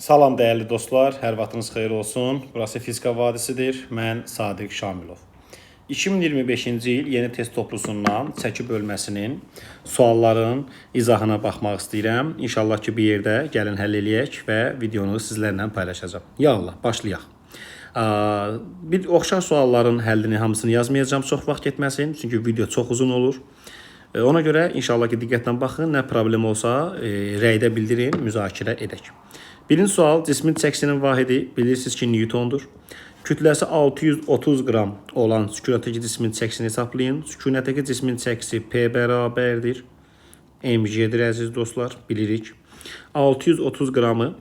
Salam dəyərli dostlar, hər vaxtınız xeyir olsun. Burası Fizika Vadisidir. Mən Sadiq Şamilov. 2025-ci il yeni test toplusundan çəki bölməsinin sualların izahına baxmaq istəyirəm. İnşallah ki, bir yerdə gəlin həll eləyək və videonu sizlərlə paylaşacağam. Ya Allah, başlayaq. Bir oxşar sualların həllini hamısını yazmayacağım çox vaxt getməsin, çünki video çox uzun olur. Ona görə inşallah ki, diqqətlə baxın, nə problem olsa rəydə bildirin, müzakirə edək. Birinci sual, cismin çəkisinin vahidi bilirsiniz ki, Newtondur. Kütləsi 630 qram olan sükunətdəki cismin çəkisini hesablayın. Sükunətdəki cismin çəkisi P bərabərdir. mg'dir əziz dostlar, bilirik. 630 qramı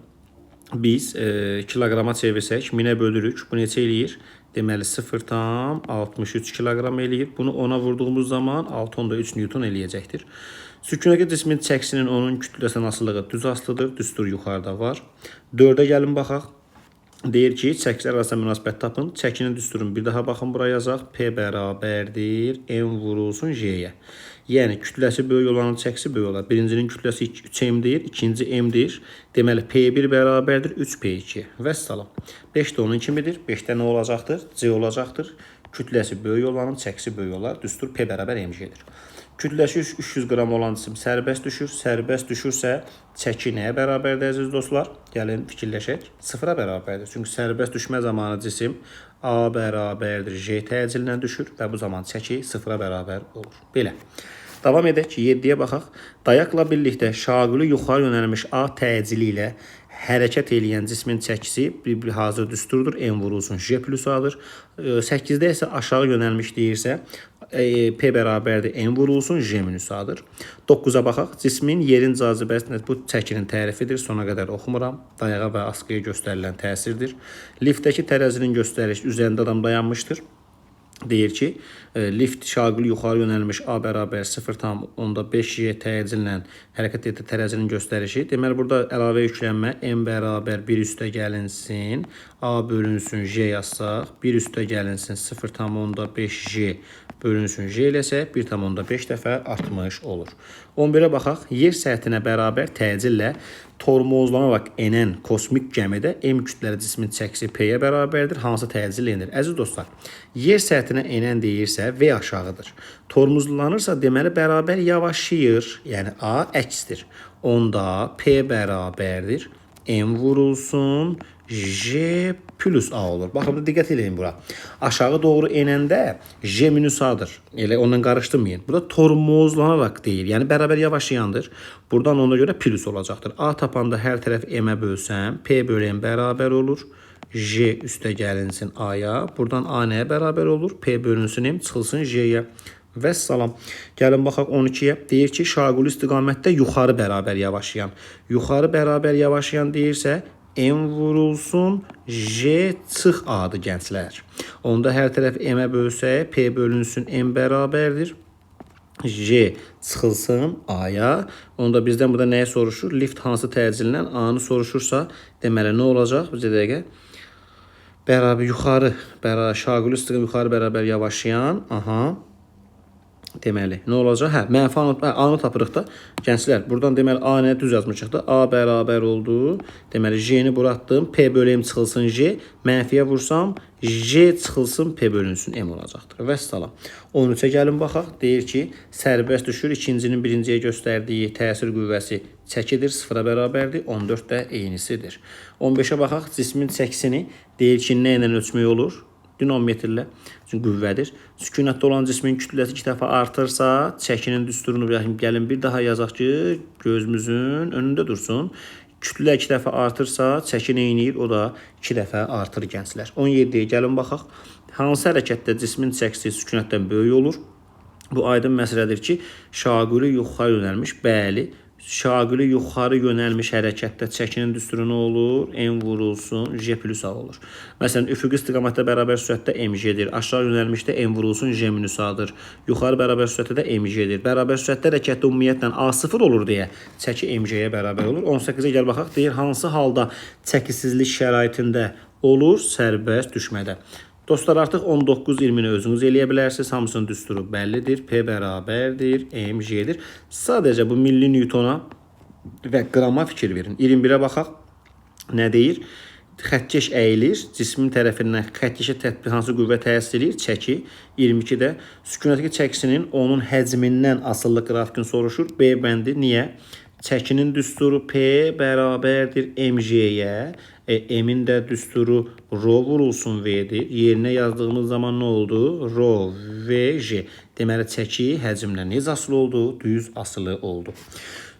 biz kiloqrama çevirsək, 1000-ə bölürük. Bu neçə eləyir? Deməli 0,63 kiloqram eləyir. Bunu 10'a vurduğumuz zaman 6,3 Newton eləyəcəkdir. Sükunətdəki cismin çəkisinin onun kütləsinə asılılığı düz asılıdır. Düstur yuxarıda var. 4'ə gəlin baxaq. Deyir ki, çəkilər arasında münasibət tapın. Çəkinin düsturun bir daha baxın buraya yazaq. P bərabərdir. M vurulsun J'yə. Yəni kütləsi böyük olanın çəkisi böyük olar. Birincinin kütləsi 3M'dir, ikinci M'dir. Deməli P1 bərabərdir 3P2. Vəssalam. 5 də onun kimidir. 5-də nə olacaqdır? C olacaqdır. Kütləsi böyük olanın çəkisi böyük olar. Düstur P bərabər MG'dir. Kütləsi 300 qram olan cisim sərbəst düşür. Sərbəst düşürsə çəki nəyə bərabərdir əziz dostlar? Gəlin fikirləşək. Sıfıra bərabərdir. Çünki sərbəst düşmə zamanı cisim A bərabərdir J təcillə düşür və bu zaman çəki sıfıra bərabər olur. Belə. Davam edək. 7'yə baxaq. Dayaqla birlikdə şaquli yuxarı yönəlmiş A təcili ilə hərəkət edən cismin çəkisi bir hazır düsturdur. M vurulsun J plus A'dır. 8'də isə aşağı yönəlmiş deyirsə P bərabərdir M vurulsun J minus A'dır. 9'a baxaq. Cismin yerin cazibəsi bu çəkinin tərifidir. Sona qədər oxumuram. Dayağa və askıya göstərilən təsirdir. Liftdəki tərəzinin göstərişi üzərində adam dayanmışdır. Deyir ki, lift şaquli yuxarı yönəlmiş A bərabər 0,5 təcillə hərəkət etdiyi tərəzinin göstərişi. Deməli, burada əlavə yüklənmə M bərabər 1 üstə gəlinsin, A bölünsün J yazsaq, 1 üstə gəlinsin 0,5J bölünsün J eləsək, 1,5 dəfə artmış olur. 11'ə baxaq. Yer səthinə bərabər təcillə tormozlanaraq enən kosmik gəmidə M kütləli cismin çəkisi P-yə bərabərdir. Hansı təcil enir? Əziz dostlar, yer səthinə enən deyirsə V aşağıdır. Tormozlanırsa deməli bərabər yavaşıyır. Yəni A əksdir. Onda P bərabərdir. M vurulsun J plus A olur. Baxın, diqqət eləyin bura. Aşağı doğru enəndə J minus A'dır. Elə ondan qarışdırmayın. Burada tormozlanaraq deyil. Yəni bərabər yavaşlayandır. Buradan ona görə plus olacaqdır. A tapanda hər tərəf M-ə bölsəm, P bölü M bərabər olur. J üstə gəlinsin A-ya. Buradan A nəyə bərabər olur? P bölünsün M, çıxılsın J-yə. Vəssalam. Gəlin baxaq 12'yə. Deyir ki, şaquli istiqamətdə yuxarı bərabər yavaşlayan. Yuxarı bərabər yavaşlayan deyirsə, M vurulsun J çıx A'dır gənclər. Onda hər tərəf M-ə bölsək, P bölünsün M bərabərdir. J çıxılsın A'ya. Onda bizdən burada nəyə soruşur? Lift hansı təcillə A'nı soruşursa, deməli nə olacaq? Bizə dəqiqə. Bərabər yuxarı, şaquli istiqamətdə yuxarı bərabər yavaşlayan. Aha. Deməli, nə olacaq? Hə, mənfi A-nı tapırıq da. Gənclər, buradan deməli A nə düz yazmışıq da. A bərabər oldu. Deməli, J-ni bura atdım. P bölü M çıxılsın J. Mənfiyə vursam, J çıxılsın P bölünsün M olacaqdır. Vəssalam. 13'ə gəlin baxaq. Deyir ki, sərbəst düşür. İkincinin birinciyə göstərdiyi təsir qüvvəsi çəkidir. Sıfıra bərabərdir. 14 də eynisidir. 15'ə baxaq. Cismin çəkisini deyir ki, nə ilə ölçmək olur? Dinometrlə, çünki qüvvədir. Sükunətdə olan cismin kütləsi 2 dəfə artırsa, çəkinin düsturunu gəlin bir daha yazaq ki, gözümüzün önündə dursun. Kütlə 2 dəfə artırsa, çəki neyniyir? O da 2 dəfə artır gənclər. 17'yə gəlin baxaq. Hansı hərəkətdə cismin çəkisi sükunətdən böyük olur? Bu aydın məsələdir ki, şaquli yuxarı yönəlmiş. Bəli, şaquli yuxarı yönəlmiş hərəkətdə çəkinin düsturu nə olur? M vurulsun J plus A olur. Məsələn, üfüqi istiqamətdə bərabər sürətdə MG-dir. Aşağı yönəlmişdə M vurulsun J minus A-dır. Yuxarı bərabər sürətdə də MG-dir. Bərabər sürətdə hərəkətdə ümumiyyətlə A0 olur deyə çəki MG-yə bərabər olur. 18'ə gəl baxaq. Deyir, hansı halda çəkisizlik şəraitində olur? Sərbəst düşmədə. Dostlar, artıq 19-20'ni özünüz eləyə bilərsiniz. Hamısının düsturu bəllidir. P bərabərdir, mg'dir. Sadəcə bu milli Newtona və qrama fikir verin. 21'ə baxaq. nə deyir? Xəttkeş əyilir, cismin tərəfindən xəttkeşə hansı qüvvə təsir edir? Çəki. 22-də sükunətdəki çəkisinin onun həcmindən asılı qrafikini soruşur. B bəndi niyə? Çəkinin düsturu P bərabərdir mg'yə. M'in də düsturu rho vurulsun V'dir. Yerinə yazdığımız zaman nə oldu? Rho V J. Deməli çəki həcmlə necə asılı oldu? Düz asılı oldu.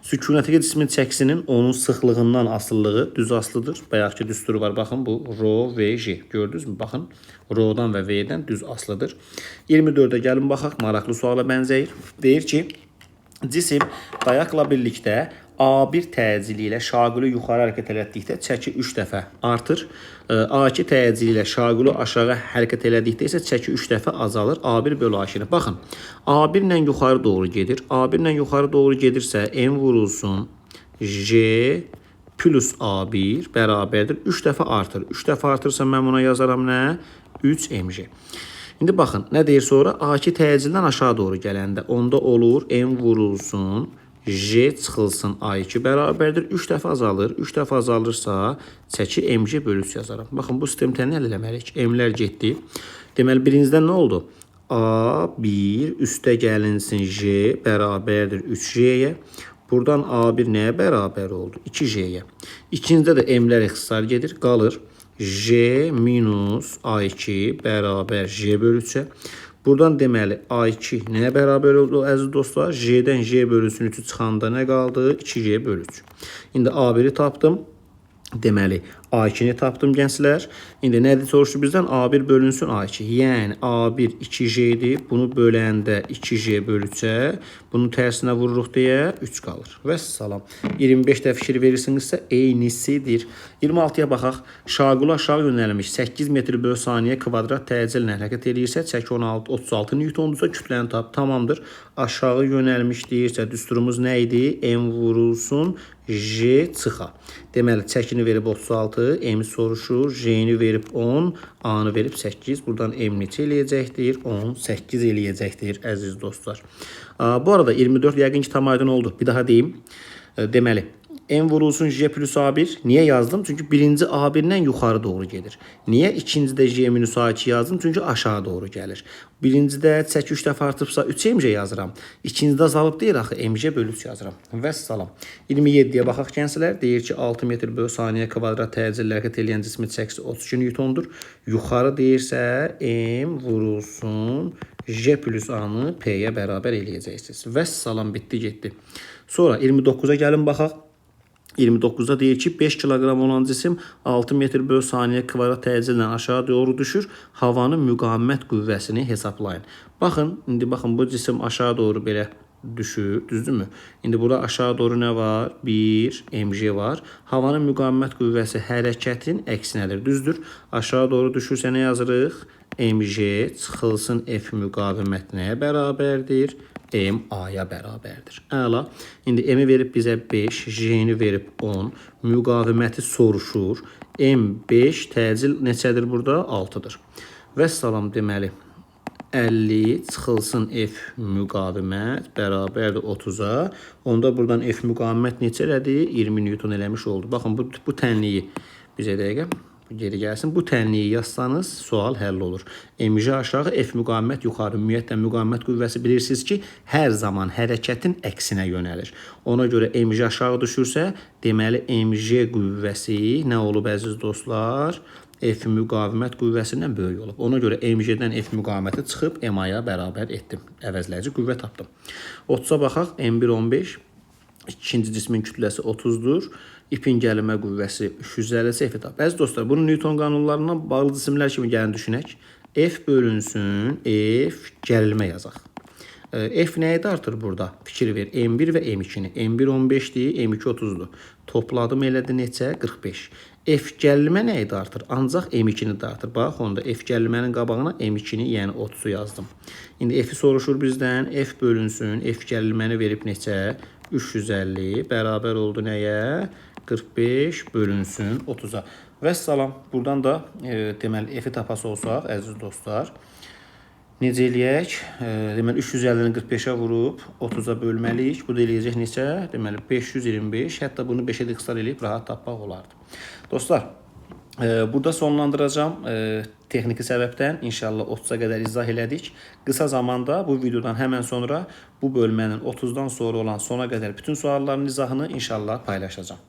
Sükunətdəki cismin çəkisinin onun sıxlığından asılılığı düz asılıdır. Bayaqki düsturu var. Baxın bu rho V J. Gördünüzmü? Baxın rhodan və V'dən düz asılıdır. 24-də gəlin baxaq. Maraqlı suala bənzəyir. Deyir ki, cisim dayaqla birlikdə A1 təcili ilə şaquli yuxarı hərəkət elətdikdə çəki 3 dəfə artır. A2 təcili ilə şaquli aşağı hərəkət elədikdə isə çəki 3 dəfə azalır. A1 bölü A2-ni. Baxın, A1 ilə yuxarı doğru gedir. A1 ilə yuxarı doğru gedirsə, M vurulsun J plus A1 bərabərdir. 3 dəfə artır. 3 dəfə artırsa mən buna yazaram nə? 3 mg. İndi baxın, nə deyir sonra? A2 təcildən aşağı doğru gələndə onda olur M vurulsun J çıxılsın A2 bərabərdir. 3 dəfə azalır. 3 dəfə azalırsa çəki mg bölü 3 yazaram. Baxın, bu sistemdən nə eləməliyik? M'lər getdi. Deməli, birincidən nə oldu? A1 üstə gəlinsin J bərabərdir 3J'yə. Buradan A1 nəyə bərabər oldu? 2J'yə. İkincidə də M'lər ixtisar gedir. Qalır J minus A2 bərabər J bölü 3'ə. Buradan deməli A2 nəyə bərabər oldu əziz dostlar? J'dən J bölünsün 3'ü çıxanda nə qaldı? 2J bölü 3. İndi A1'i tapdım. Deməli A2'ni tapdım gənclər. İndi nədir soruşdu bizdən? A1 bölünsün A2. Yəni A1 2J'dir. Bunu böləndə 2J bölü 3'ə. Bunun tərsinə vururuq deyə 3 qalır. Və salam. 25-də fikir verirsinizsə eynisidir. 26-ya baxaq. Şaquli aşağı yönəlmiş 8 metr bölü saniyə kvadrat təcillə hərəkət edirsə, çəki 36 Newtondursa kütləni tap. Tamamdır. Aşağı yönəlmiş deyirsə düsturumuz nə idi? M vurulsun J çıxa. Deməli çəkini verib 36, M soruşur, J'ni verib 10, A-nı verib 8. Buradan M neçə eləyəcəkdir? 18 eləyəcəkdir əziz dostlar. Bu arada 24 yəqin ki tam aydın oldu. Bir daha deyim. Deməli M vurulsun J plus A1. Niyə yazdım? Çünki birinci A1-dən yuxarı doğru gedir. Niyə ikincidə J minus A2 yazdım? Çünki aşağı doğru gəlir. Birincidə çəki 3 dəfə artıbsa 3 mg yazıram. İkincidə azalıb deyir axı mg bölü 3 yazıram. Və salam. 27-yə baxaq gənclər. Deyir ki 6 metr bölü saniyə kvadrat təcillə hərəkət edən cismin çəkisi 32 Newtondur. Yuxarı deyirsə M vurulsun J plus A-nı P-yə bərabər eləyəcəksiniz. Və salam, bitdi getdi. Sonra 29-a gəlin baxaq. 29'da deyir ki 5 kilogram olan cisim 6 metr bölü saniyə kvadrat təcillə aşağı doğru düşür. Havanın müqavimət qüvvəsini hesablayın. Baxın, indi baxın bu cisim aşağı doğru belə düşür, düzdürmü? İndi burada aşağı doğru nə var? 1 mg var. Havanın müqavimət qüvvəsi hərəkətin əksinədir, düzdür? Aşağı doğru düşürsə nə yazırıq? mg çıxılsın F müqavimət nəyə bərabərdir? M A-ya bərabərdir. Əla. İndi M-i verib bizə 5, J-ni verib 10. Müqaviməti soruşur. M5 təcil neçədir burada? 6-dır. Və salam, deməli 50 çıxılsın F müqavimət bərabərdir 30-a. Onda buradan F müqavimət neçə elədi? 20 Newton eləmiş oldu. Baxın bu tənliyi bizə dəqiqə geri gəlsin. Bu tənliyi yazsanız sual həll olur. Mg aşağı, F müqavimət yuxarı. Ümumiyyətlə müqavimət qüvvəsi bilirsiniz ki, hər zaman hərəkətin əksinə yönəlir. Ona görə Mg aşağı düşürsə, deməli Mg qüvvəsi nə olub əziz dostlar? F müqavimət qüvvəsindən böyük olub. Ona görə Mg-dən F müqaviməti çıxıb MA-ya bərabər etdim. Əvəzləyici qüvvə tapdım. 30-a baxaq. M1 15. İkinci cismin kütləsi 30'dur. İpin gəlimə qüvvəsi 350 F tap. Əziz dostlar, bunu Newton qanunlarından bağlı cisimlər kimi gəlin düşünək. F bölünsün F gərilmə yazaq. F nəyi artır burada? Fikir ver. M1 və M2-ni. M1 15'dir, M2 30'dur. Topladım elədi neçə? 45. F gəlimə nəyi artır? Ancaq M2-ni də artır. Bax, onda F gəlimənin qabağına M2-ni, yəni 30'u yazdım. İndi F-i soruşur bizdən. F bölünsün F gəliməni verib neçə? 350 bərabər oldu nəyə? 45 bölünsün 30'a. Və salam. Buradan da deməli F-i tapası olsaq, əziz dostlar, necə eləyək? Deməli 350-ni 45'ə vurub 30'a bölməliyik. Bu da eləyəcək neçə? Deməli 525. Hətta bunu 5'ə də ixtisar eləyib rahat tapmaq olardı. Dostlar, burada sonlandıracağım. Texniki səbəbdən inşallah 30-a qədər izah elədik. Qısa zamanda bu videodan həmən sonra bu bölmənin 30-dan sonra olan sona qədər bütün sualların izahını inşallah paylaşacağım.